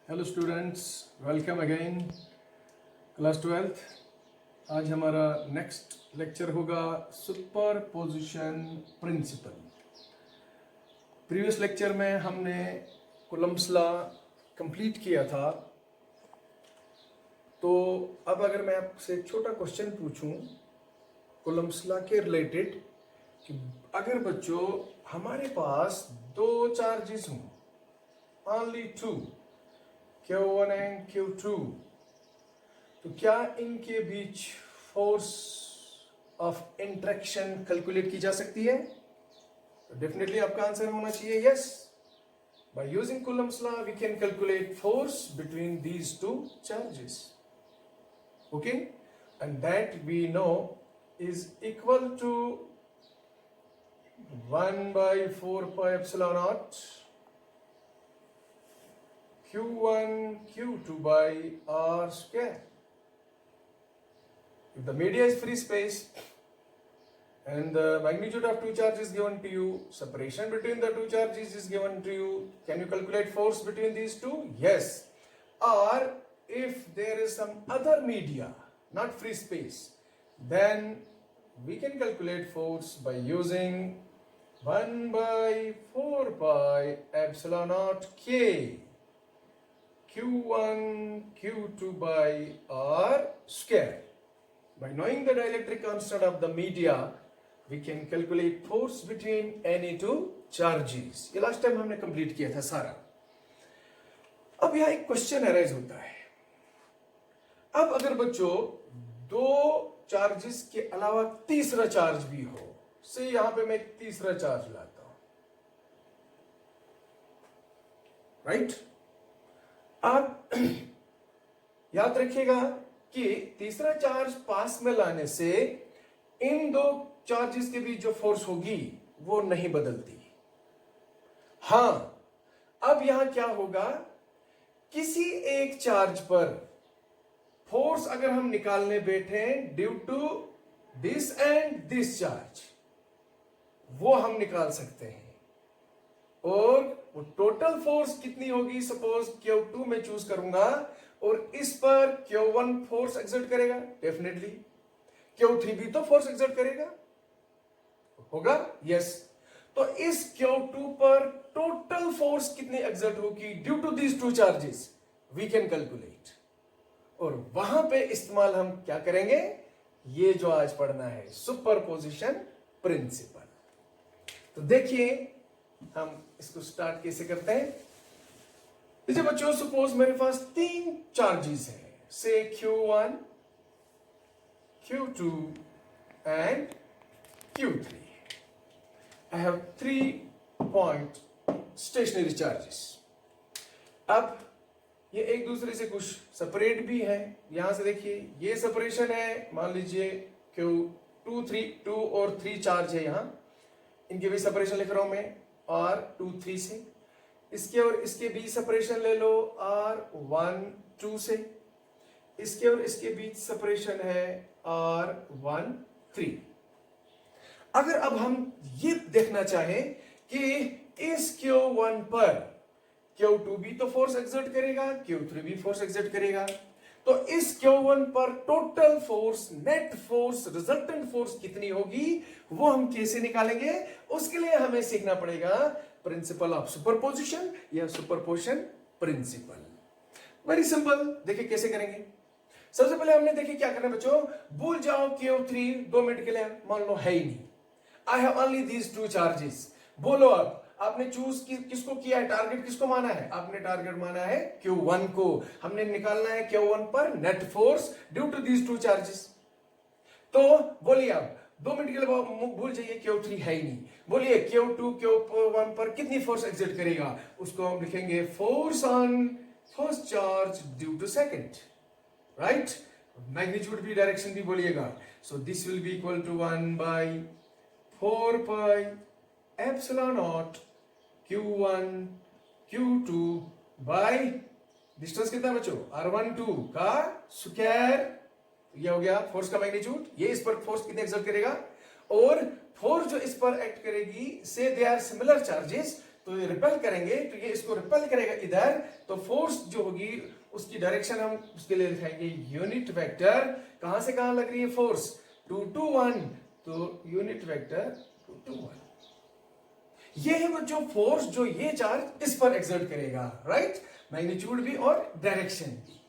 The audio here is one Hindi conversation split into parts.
Hello students, welcome again class 12th। आज हमारा नेक्स्ट लेक्चर होगा सुपरपोजिशन प्रिंसिपल। प्रीवियस लेक्चर में हमने कूलम्ब्स लॉ कंप्लीट किया था। तो अब अगर मैं आपसे एक छोटा क्वेश्चन पूछूं कूलम्ब्स लॉ के रिलेटेड कि अगर बच्चों हमारे पास दो चार्जेस हों, only to, Q1 and Q2, तो क्या इनके बीच फोर्स ऑफ इंट्रैक्शन कैलकुलेट की जा सकती है? तो डेफिनेटली आपका आंसर होना चाहिए yes. By using Coulomb's law we can calculate force between these two charges, okay, and that we know is equal to 1/4 pi epsilon naught Q1 Q2 by R square. If the media is free space and the magnitude of two charges is given to you, separation between the two charges is given to you, can you calculate force between these two? Yes. Or if there is some other media, not free space, then we can calculate force by using 1/4 pi epsilon naught K Q1 Q2 by R square. By knowing the dielectric constant of the media, we can calculate force between any two charges. ये लास्ट टाइम हमने कंप्लीट किया था सारा। अब यहाँ एक क्वेश्चन अराइज होता है। अब अगर बच्चों दो चार्जेस के अलावा तीसरा चार्ज भी हो, से यहां पे मैं एक तीसरा चार्ज लाता हूं, राइट? आप याद रखिएगा कि तीसरा चार्ज पास में लाने से इन दो चार्जेस के बीच जो फोर्स होगी वो नहीं बदलती। हां, अब यहां क्या होगा, किसी एक चार्ज पर फोर्स अगर हम निकालने बैठे due to this and this charge, वो हम निकाल सकते हैं। और वो टोटल फोर्स कितनी होगी, सपोज Q2 में चूज करूंगा और इस पर Q1 फोर्स एक्सर्ट करेगा, डेफिनेटली Q3 भी तो फोर्स एक्सर्ट करेगा, होगा यस। तो इस Q2 पर टोटल फोर्स कितनी एक्सर्ट होगी due to these two charges, we can calculate. और वहां पे इस्तेमाल हम क्या करेंगे, ये जो आज पढ़ना है सुपरपोजिशन प्रिंसिपल। तो देखिए हम इसको स्टार्ट कैसे करते हैं। देखिए बच्चों, सपोज मेरे पास तीन चार्जेस हैं, से Q1 Q2 and Q3। I have 3 point stationary charges. अब ये एक दूसरे से कुछ सेपरेट भी है। यहां से देखिए ये सेपरेशन है, मान लीजिए Q2 3 2 और 3 चार्ज है, यहां इनके भी सेपरेशन लिख रहा हूं मैं R2 3 से। इसके और इसके बीच सेपरेशन ले लो R1 2 से। इसके और इसके बीच सेपरेशन है R1 3। अगर अब हम ये देखना चाहें कि इस Q1 पर Q2 भी तो फोर्स एक्सर्ट करेगा, Q3 भी फोर्स एक्सर्ट करेगा, तो इस Q1 पर total force, net force, resultant force कितनी होगी, वो हम कैसे निकालेंगे? उसके लिए हमें सीखना पड़ेगा प्रिंसिपल ऑफ सुपरपोजिशन या सुपरपोजिशन प्रिंसिपल। वेरी सिंपल, देखिए कैसे करेंगे। सबसे पहले हमने देखिए क्या करना है बच्चों, भूल जाओ Q3 2 मिनट के लिए मान लो है ही नहीं। I have only these two charges. बोलो अब आपने चूज किसको किया है, टारगेट किसको माना है? आपने टारगेट माना है Q1 को। हमने निकालना है Q1 पर net force due to these two charges. तो बोलिए अब 2 मिनट के लिए भूल जाइए, Q3 है ही नहीं। बोलिए Q2 Q1 पर कितनी फोर्स एक्सर्ट करेगा, उसको हम लिखेंगे force on first charge due to second, right? Magnitude भी, डायरेक्शन भी बोलिएगा। So this will be equal to 1/4 pi epsilon naught Q1 Q2 by distance कितना बच्चों, R12 का स्क्वायर। ये हो गया फोर्स का मैग्नीट्यूड। ये इस पर फोर्स कितने एक्सर्ट करेगा, और फोर्स जो इस पर एक्ट करेगी से दे आर सिमिलर चार्जेस, तो ये रिपेल करेंगे तो ये इसको रिपेल करेगा इधर, तो फोर्स जो होगी उसकी डायरेक्शन हम उसके लिए लिखाएंगे यूनिट वेक्टर। कहां से कहां लग रही है फोर्स? 2 to 1, तो यूनिट वेक्टर 2 to 1। ये है वो जो फोर्स जो ये चार्ज इस पर एक्सर्ट करेगा, राइट? मैग्नीट्यूड भी और डायरेक्शन भी।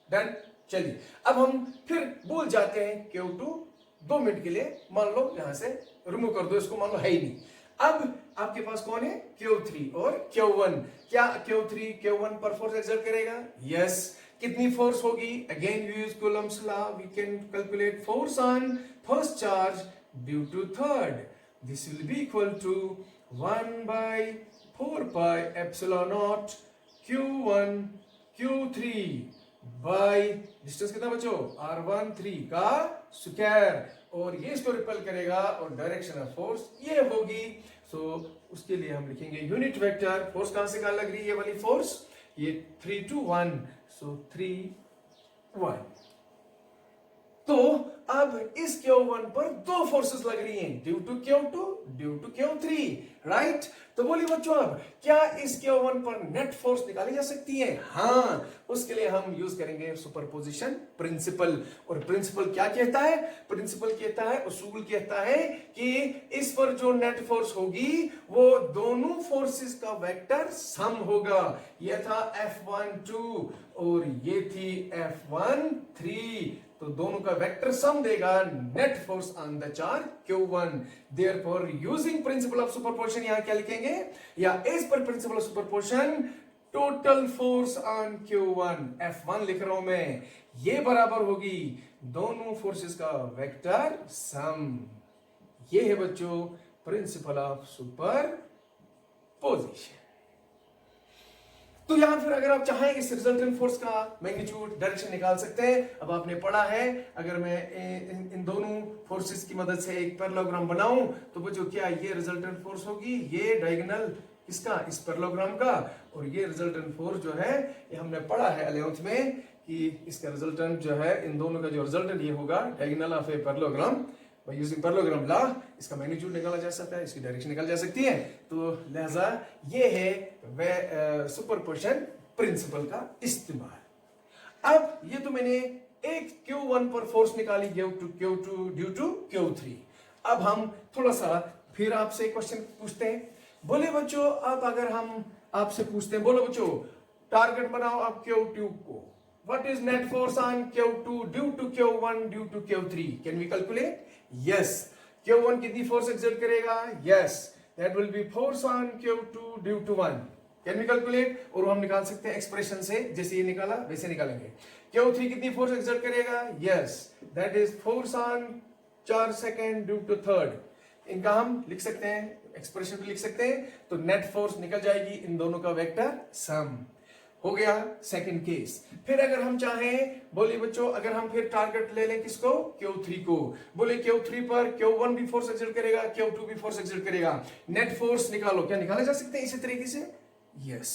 डन। चलिए अब हम फिर भूल जाते हैं Q2 2 मिनट के लिए, मान लो यहां से रिमूव कर दो इसको, मान लो है ही नहीं। अब आपके पास कौन है? Q3 और Q1। क्या Q3 Q1 पर फोर्स एक्सर्ट करेगा? यस। कितनी फोर्स होगी? Again you use Coulomb's law, we can calculate force on first charge due to third. This will be equal to 1 by 4 pi epsilon naught Q1 Q3 by distance कितना बचो? R13 का स्क्वायर, और ये इसको रिपेल करेगा और डायरेक्शन ऑफ फोर्स ये होगी। सो उसके लिए हम लिखेंगे यूनिट वेक्टर। फोर्स कहां से कहां लग रही है? ये वाली फोर्स, ये 3 to 1, सो 3 1। तो अब इस Q1 पर दो फोर्सेस लग रही हैं, due to Q2 due to Q3, right? तो बोलिए बच्चों अब क्या इस Q1 पर नेट फोर्स निकाली जा सकती है? हाँ, उसके लिए हम यूज करेंगे सुपरपोजिशन प्रिंसिपल। और प्रिंसिपल क्या कहता है? प्रिंसिपल कहता है, उसूल कहता है कि इस पर जो नेट फोर्स होगी वो दोनों फोर्सेस का वेक्टर सम होगा। यह था F12 और ये थी F13, तो दोनों का वेक्टर सम देगा net force on the charge Q1। Therefore using principle of superposition यहां क्या लिखेंगे? या as per principle of superposition total force on Q1 F1 लिख रहा हूं मैं, ये बराबर होगी दोनों फोर्सेस का वेक्टर सम। ये है बच्चों प्रिंसिपल ऑफ सुपरपोजिशन। तो यहां फिर अगर आप चाहें इस रिजल्टेंट फोर्स का मैग्नीट्यूड डायरेक्शन निकाल सकते हैं। अब आपने पढ़ा है, अगर मैं इन दोनों फोर्सेस की मदद से एक पैरेललोग्राम बनाऊं तो वो जो क्या ये रिजल्टेंट फोर्स होगी, ये डायगोनल किसका? इस पैरेललोग्राम का। और ये रिजल्टेंट फोर्स जो है ये हमने पढ़ा है 11th में कि इसका रिजल्टेंट जो है, इन दोनों का जो रिजल्टेंट ये होगा diagonal of a parallelogram. Using parallelogram law इसका मैग्नीट्यूड निकाला जा सकता है, इसकी डायरेक्शन निकाली जा सकती है। तो लिहाजा ये है वह सुपरपोजिशन प्रिंसिपल का इस्तेमाल। अब ये तो मैंने एक Q1 पर फोर्स निकाली ड्यू टू Q3। अब हम थोड़ा सा फिर आपसे क्वेश्चन पूछते हैं। बोले बच्चों अब अगर हम आपसे पूछते हैं, बोलो बच्चों टारगेट बनाओ आप Q2 को। What is net force on Q2 due to Q1 due to Q3? Can we calculate? Yes. Q1 कितनी फोर्स एक्सर्ट करेगा? Yes. That will be force on Q2 due to 1. Can we calculate? और हम निकाल सकते हैं एक्सप्रेशन से, जैसे ये निकाला वैसे निकालेंगे। Q3 कितनी फोर्स एक्सर्ट करेगा? Yes. That is force on 4 second due to third. इनका हम लिख सकते हैं, एक्सप्रेशन भी लिख सकते हैं। तो नेट फोर्स निकल जाएगी इन दोनों का वेक्टर सम। हो गया सेकंड केस। फिर अगर हम चाहें, बोलिए बच्चों अगर हम फिर टारगेट ले लें किसको? Q3 को। बोले Q3 पर Q1 भी फोर्स एक्सर्ट करेगा, Q2 भी फोर्स एक्सर्ट करेगा। नेट फोर्स निकालो। क्या निकाले जा सकते हैं इसी तरीके से? यस।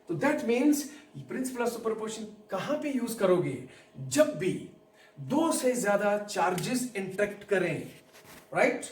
तो that means principal of superposition कहां पे यूज करोगे? जब भी दो से ज्यादा चार्जेस इंटरेक्ट करें, राइट?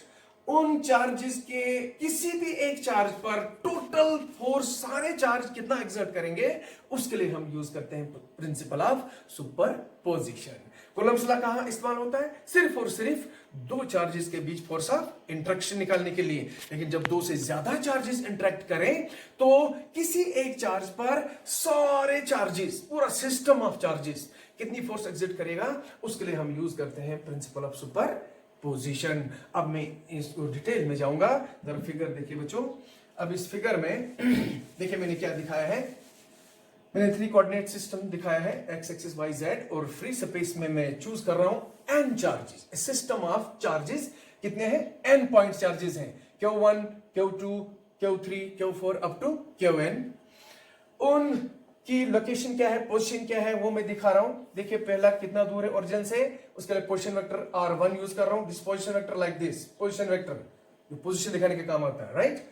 उन चार्जेस के किसी भी एक चार्ज पर टोटल फोर्स सारे चार्ज कितना एक्सर्ट करेंगे, उसके लिए हम यूज करते हैं principal of superposition. Coulomb's law कहां इस्तेमाल होता है? सिर्फ और सिर्फ दो चार्जेस के बीच फोर्स ऑफ इंटरेक्शन निकालने के लिए। लेकिन जब दो से ज्यादा चार्जेस इंटरेक्ट करें तो किसी एक चार्ज पर सारे चार्जेस, पूरा सिस्टम ऑफ चार्जेस कितनी फोर्स एक्सर्ट करेगा, उसके लिए हम यूज करते हैं प्रिंसिपल ऑफ सुपरपोजिशन। अब मैं इसको डिटेल में जाऊंगा, जरा फिगर देखिए बच्चों। अब इस फिगर में देखिए मैंने क्या दिखाया है, मैंने 3 कोऑर्डिनेट सिस्टम दिखाया है, x एक्सिस y z, और फ्री स्पेस में मैं चूज कर रहा हूं n charges, system of charges. कितने हैं? n पॉइंट चार्जेस हैं, Q1 Q2 Q3 Q4 up to Qn। उन की लोकेशन क्या है, पोजीशन क्या है, वो मैं दिखा रहा हूं। देखिए पहला कितना दूर है ओरिजिन से, उसके लिए पोजीशन वेक्टर r1 यूज कर रहा हूं। This position vector like this, position vector जो पोजीशन दिखाने के काम आता है, राइट?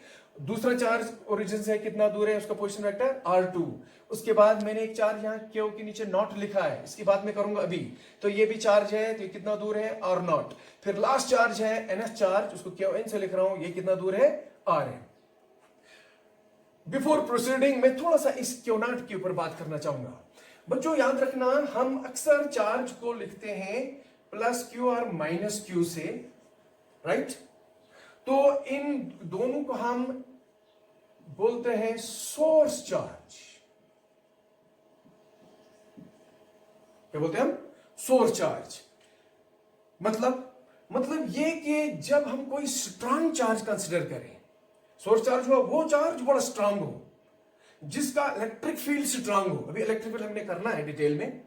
दूसरा चार्ज ओरिजिन से कितना दूर है, उसका पोजीशन वेक्टर r2। उसके बाद मैंने एक चार्ज यहाँ Q के नीचे नॉट लिखा है, इसकी बात मैं करूंगा अभी। तो ये भी चार्ज है, तो ये कितना दूर है, r0। फिर लास्ट चार्ज है ns चार्ज, उसको Qn से लिख रहा हूं, ये कितना दूर है, r है। बिफोर प्रोसीडिंग मैं थोड़ा सा इस क्यू नॉट के ऊपर बात करना चाहूंगा। बच्चों याद रखना, हम अक्सर चार्ज को लिखते हैं प्लस क्यू और माइनस क्यू से, राइट? तो इन दोनों को हम बोलते हैं सोर्स चार्ज। क्या बोलते हैं हम? Source charge. मतलब ये कि जब हम कोई स्ट्रांग चार्ज कंसिडर करें, सोर्स चार्ज हुआ वो चार्ज बड़ा स्ट्रांग हो, जिसका इलेक्ट्रिक फील्ड स्ट्रांग हो। अभी इलेक्ट्रिक फील्ड हमने करना है डिटेल में,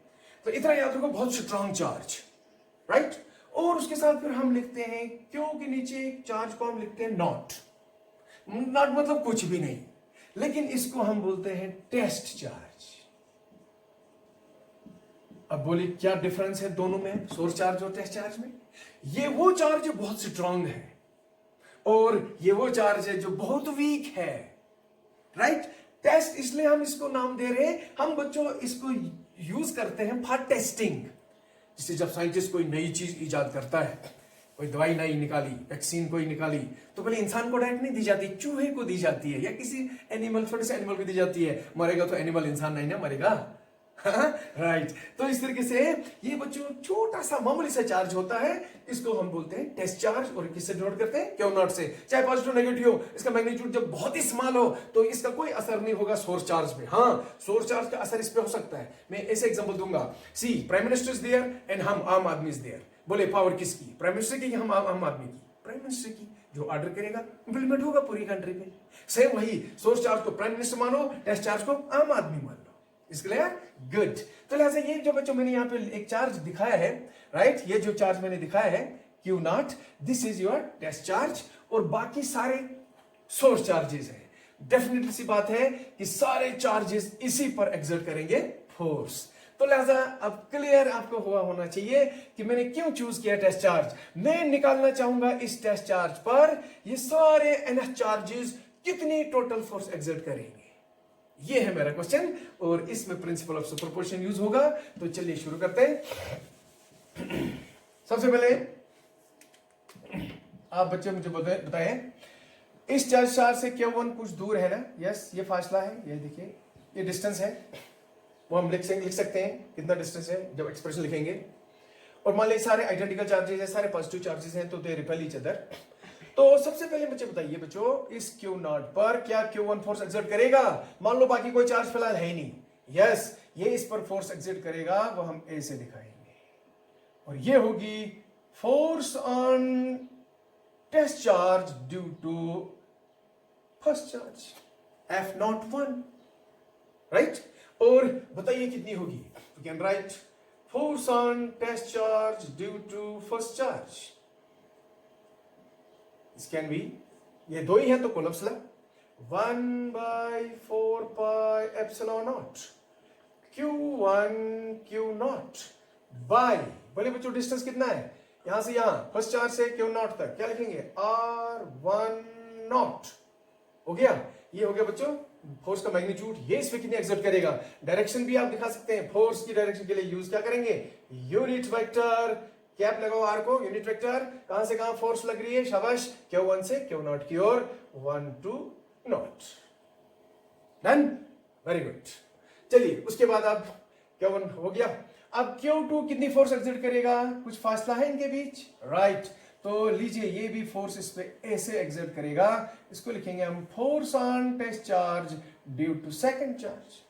तो इतना याद रखो, बहुत स्ट्रांग चार्ज, राइट? और उसके साथ फिर हम लिखते हैं क्यू के नीचे एक चार्ज को हम लिखते हैं नॉट। नॉट मतलब कुछ भी नहीं, लेकिन इसको हम बोलते हैं टेस्ट चार्ज। अब बोलिए क्या डिफरेंस है दोनों में, सोर्स चार्ज और टेस्ट चार्ज में? ये वो चार्ज जो बहुत स्ट्रांग है और ये वो चार्ज है जो बहुत वीक है, राइट? टेस्ट इसलिए हम इसको नाम दे रहे हैं, हम बच्चों इसको यूज करते हैं फॉर टेस्टिंग। जैसे जब साइंटिस्ट कोई नई चीज इजाद करता है, कोई दवाई नई निकाली, वैक्सीन कोई निकाली, तो पहले इंसान को डायरेक्ट नहीं दी जाती, चूहे को दी जाती है या किसी एनिमल, छोटे से एनिमल को दी जाती है। मरेगा तो एनिमल, इंसान नहीं ना मरेगा, राइट? तो इस तरीके से ये बच्चों छोटा सा मामूली सा चार्ज होता है, इसको हम बोलते हैं टेस्ट चार्ज। और किससे डिनोट करते हैं? क्यू नॉट से। चाहे पॉजिटिव नेगेटिव हो, इसका मैग्नीट्यूड जब बहुत ही स्मॉल हो तो इसका कोई असर नहीं होगा सोर्स चार्ज पे। हाँ, सोर्स चार्ज का असर इस पे हो सकता है। मैं ऐसे एग्जांपल दूंगा, see prime minister is there and हम आम आदमी इज देयर। बोले पावर किसकी? प्राइम मिनिस्टर की, हम आम आदमी की? प्राइम मिनिस्टर की। जो ऑर्डर करेगा इंप्लीमेंट होगा पूरी कंट्री पे। सेम वही, सोर्स चार्ज को प्राइम मिनिस्टर मानो, टेस्ट चार्ज को आम आदमी मान लो। इसके लिए गुड। तो लिहाजा ये जो बच्चों मैंने यहाँ पे एक चार्ज दिखाया है, राइट? ये जो चार्ज मैंने दिखाया है Q naught, this is your test charge, और बाकी सारे सोर्स चार्जेस हैं। डेफिनेटली सी बात है कि सारे चार्जेस इसी पर एक्सर्ट करेंगे फोर्स। तो लिहाजा अब क्लियर आपको हुआ होना चाहिए कि मैंने क्यों चूज किया टेस्ट चार्ज। मैं निकालना चाहूंगा इस टेस्ट चार्ज पर ये सारे एनएच चार्जेस कितनी टोटल फोर्स एक्सर्ट करेंगे, ये है मेरा क्वेश्चन, और इसमें प्रिंसिपल ऑफ सुपरपोजिशन यूज होगा। तो चलिए शुरू करते हैं। सबसे पहले आप बच्चे मुझे बताएं, इस चार्ज से Q1 कुछ दूर है ना? यस, ये फासला है, ये देखिए ये डिस्टेंस है, वो हम लिख सकते हैं कितना डिस्टेंस है जब एक्सप्रेशन लिखेंगे। और मान लीजिए सारे आइडेंटिकल चार्जेस हैं, सारे पॉजिटिव चार्जेस हैं, तो दे रिपेल ईच अदर। तो सबसे पहले मुझे बताइए बच्चों, इस क्यू नॉट पर क्या Q1 फोर्स एक्सर्ट करेगा? मान लो बाकी कोई चार्ज फिलहाल है ही नहीं। यस, ये इस पर फोर्स एक्सर्ट करेगा, वो हम ए से दिखाएंगे, और ये होगी force on test charge due to first charge F01, right? और बताइए कितनी होगी? You can write force on test charge due to first charge, This can be, ये दो ही है तो Coulomb's law, 1/4 pi epsilon naught Q1 Q naught by, बोले बच्चों डिस्टेंस कितना है यहां से यहां, फर्स्ट चार्ज से Q नॉट तक, क्या लिखेंगे? R1 not. हो गया, ये हो गया बच्चों फोर्स का मैग्नीट्यूड। ये इस पे कितनी एक्सर्ट करेगा? डायरेक्शन भी आप दिखा सकते हैं। फोर्स की डायरेक्शन के लिए यूज क्या करेंगे? Unit vector. कैप लगाओ आर को, यूनिट वेक्टर, कहां से कहां फोर्स लग रही है? शाबाश, Q1 से Q नॉट की ओर, 1 to not. Done, very good. चलिए उसके बाद अब Q1 हो गया, अब Q2 कितनी फोर्स एक्सर्ट करेगा? कुछ फासला है इनके बीच, राइट? तो लीजिए ये भी फोर्स इस पे ऐसे एक्सर्ट करेगा, इसको लिखेंगे हम force on test charge due to second charge.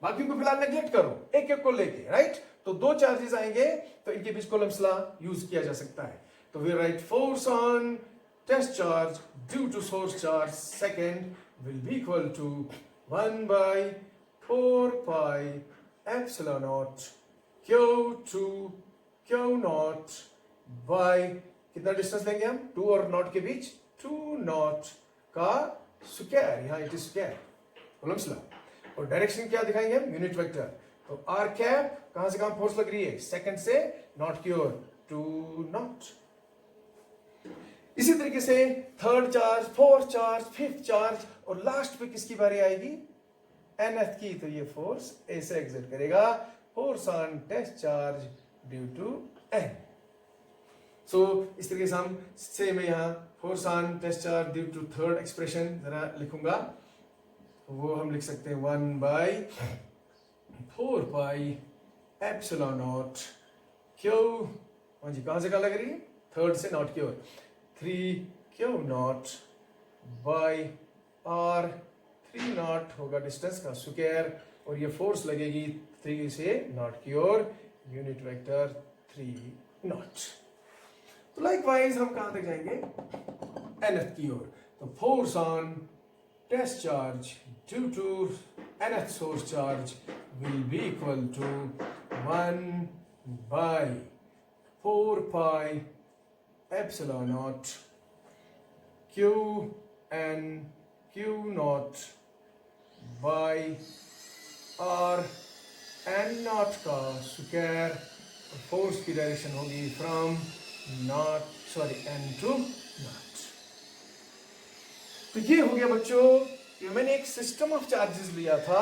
बाकी को फिलहाल नेग्लेक्ट करो, एक एक को लेके, राइट? तो दो चार्जेस आएंगे तो इनके बीच कोलम्स लॉ यूज किया जा सकता है। तो we write force on test charge due to source charge second will be equal to 1/4 pi epsilon naught Q2 Q naught by, कितना डिस्टेंस लेंगे हम? 2 और नॉट के बीच, 2 नॉट का स्क्वायर, यहां it is square, Coulomb's law. और डायरेक्शन क्या दिखाएंगे हम? Unit vector. तो आर कैप, कहां से कहां फोर्स लग रही है? सेकंड से नॉट की ओर, 2 नॉट। इसी तरीके से third charge, fourth charge, fifth charge, और लास्ट पे किसकी बारी आएगी? nth की। तो ये फोर्स ऐसे एक्सर्ट करेगा, force on test charge due to n। So इस तरीके से हम मैं यहां force on test charge due to third expression जरा लिखूंगा, वो हम लिख सकते हैं 1/4πε0 क्यू। हाँ जी, कहाँ से कहाँ लग रही है? थर्ड से, नॉट की ओर। 3Q0 बाई R, 3 नॉट होगा डिस्टेंस का स्क्वायर, और ये फोर्स लगेगी 3 से नॉट की ओर, यूनिट वेक्टर 3 नॉट। तो लाइकवाइज हम कहाँ तक जाएंगे? nth की ओर। तो force on test charge due to nth source charge will be equal to 1/4πε0 Q0 by R n0 का स्क्वायर। फोर्स की डायरेक्शन होगी फ्रॉम n टू नॉट। तो ये हो गया बच्चों, ये मैंने एक सिस्टम ऑफ चार्जेस लिया था,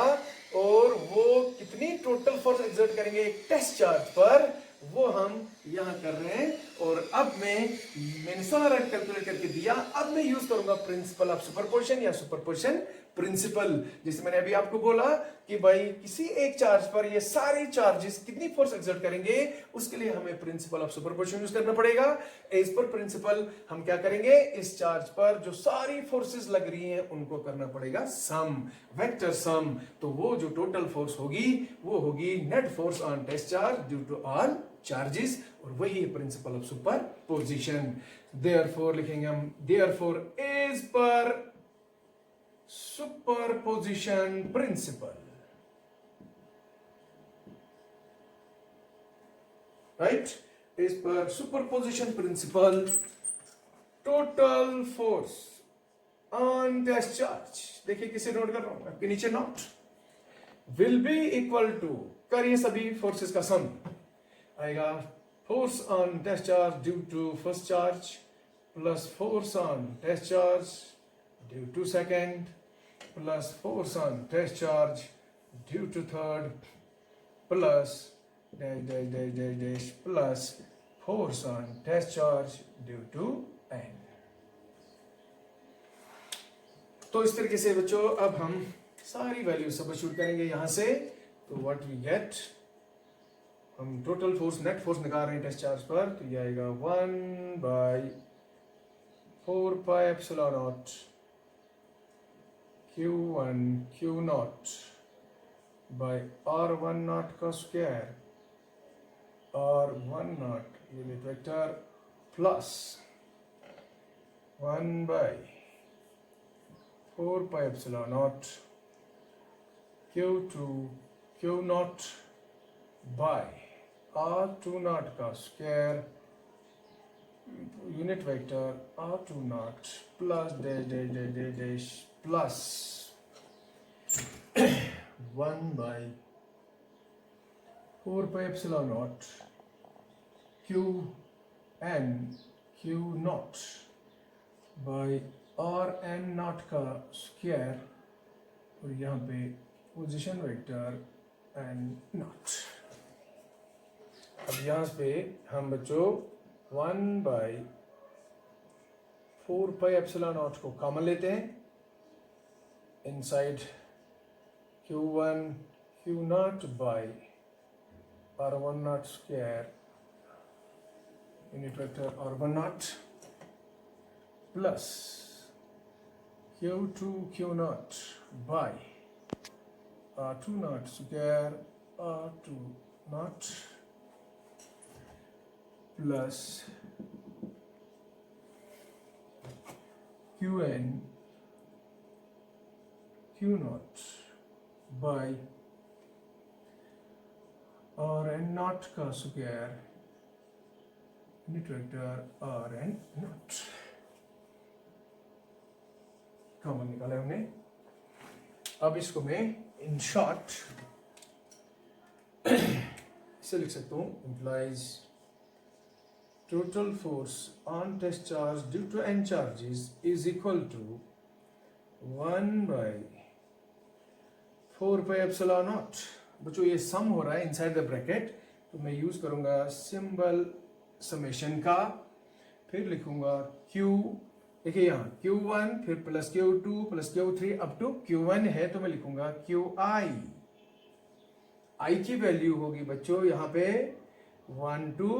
और वो कितनी टोटल फोर्स एक्सर्ट करेंगे एक टेस्ट चार्ज पर, वो हम यहां कर रहे हैं। और अब मैंने सारा कैलकुलेट करके दिया। अब मैं यूज करूंगा प्रिंसिपल ऑफ सुपरपोजिशन या सुपरपोजिशन प्रिंसिपल। जैसे मैंने अभी आपको बोला कि भाई किसी एक चार्ज पर ये सारे चार्जेस कितनी फोर्स एक्सर्ट करेंगे, उसके लिए हमें प्रिंसिपल ऑफ सुपरपोजिशन यूज करना पड़ेगा। एज पर प्रिंसिपल हम क्या करेंगे, इस चार्ज पर जो सारी फोर्सेस लग रही हैं उनको करना पड़ेगा सम, वेक्टर सम। तो वो जो टोटल फोर्स होगी वो होगी net force on test charge due to all charges, और वही है प्रिंसिपल ऑफ सुपरपोजिशन। देयरफॉर लिखेंगे हम, therefore as per superposition principle, right, as per superposition principle, total force on test charge, देखिए किसे नोट कर रहा हूं, आपके नीचे note, will be equal to, करिए सभी फोर्सेस का सम आएगा, force on test charge due to first charge plus force on test charge due to second plus force on test charge due to third plus dash dash dash dash dash plus force on test charge due to n। तो इस तरीके से बच्चों अब हम सारी वैल्यू सब्स्टिट्यूट करेंगे यहां से। तो व्हाट वी गेट, हम टोटल फोर्स नेट फोर्स निकाल रहे हैं टेस्ट चार्ज पर, तो ये आएगा 1/4πε0 Q1 Q0 बाई R10 का square R10 unit vector plus 1/4πε0 Q2 Q0 by R20 का square unit vector R20 plus dash dash dash dash dash plus 1/4πε0 Qn Q0 by Rn0 का स्क्वायर, और यहाँ पे पोजीशन वेक्टर n0। अब यहाँ पे हम बच्चों 1/4πε0 को कॉमन लेते हैं, inside Q1 Q0 by R10 square unit vector R10 plus Q2 Q0 by R20 square R20 plus Qn Q0 by Rn0 का square unit vector Rn0 common निकाला हमने। अब इसको मैं इन शॉर्ट इसे लिख सकता हूं, implies total force on test charge due to n charges is equal to 1/4πε0। बच्चों ये सम हो रहा है इनसाइड द ब्रैकेट, तो मैं यूज करूंगा सिंबल समेशन का, फिर लिखूंगा Q देखिए यहाँ Q1 फिर plus Q2 plus Q3 up to Q1 है, तो मैं लिखूंगा QI। I की वैल्यू होगी बच्चों यहाँ पे 1 to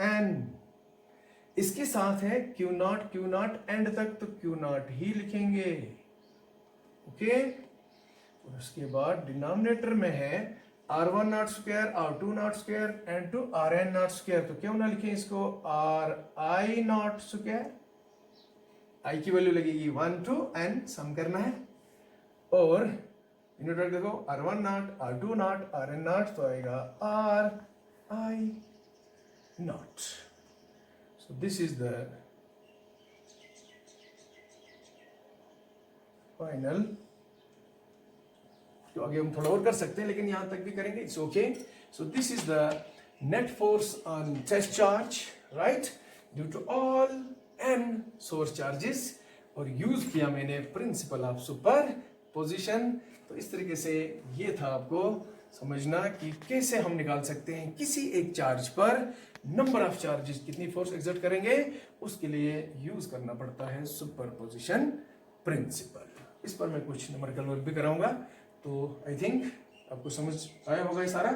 N। इसके साथ है Q नॉट एंड तक, तो Q नॉट ही लिखेंगे। ओके, और उसके बाद डिनोमिनेटर में है R1 naught square, R2 naught square and to Rn naught square, तो क्यों ना लिखें इसको Ri नॉट स्क्वायर। I की वैल्यू लगेगी 1 to N, सम करना है। और यूनिट देखो R1 not, R2 not, Rn not, तो आएगा Ri not. So this is the final। तो आगे हम थोड़ा और कर सकते हैं, लेकिन यहां तक भी करेंगे, it's okay. So this is the net force on test charge, right, due to all n source charges. और यूज किया मैंने प्रिंसिपल ऑफ सुपर पोजिशन। तो इस तरीके से ये था आपको समझना कि कैसे हम निकाल सकते हैं किसी एक चार्ज पर नंबर ऑफ चार्जेस कितनी फोर्स एक्सर्ट करेंगे, उसके लिए यूज करना पड़ता है सुपरपोजिशन प्रिंसिपल। इस पर मैं कुछ न्यूमेरिकल वर्क भी कराऊंगा। तो आई थिंक आपको समझ आया होगा ये सारा।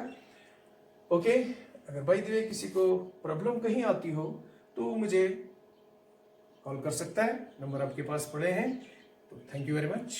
ओके, अगर बाय द वे किसी को प्रॉब्लम कहीं आती हो तो मुझे कॉल कर सकता है, नंबर आपके पास पड़े हैं। तो थैंक यू वेरी मच।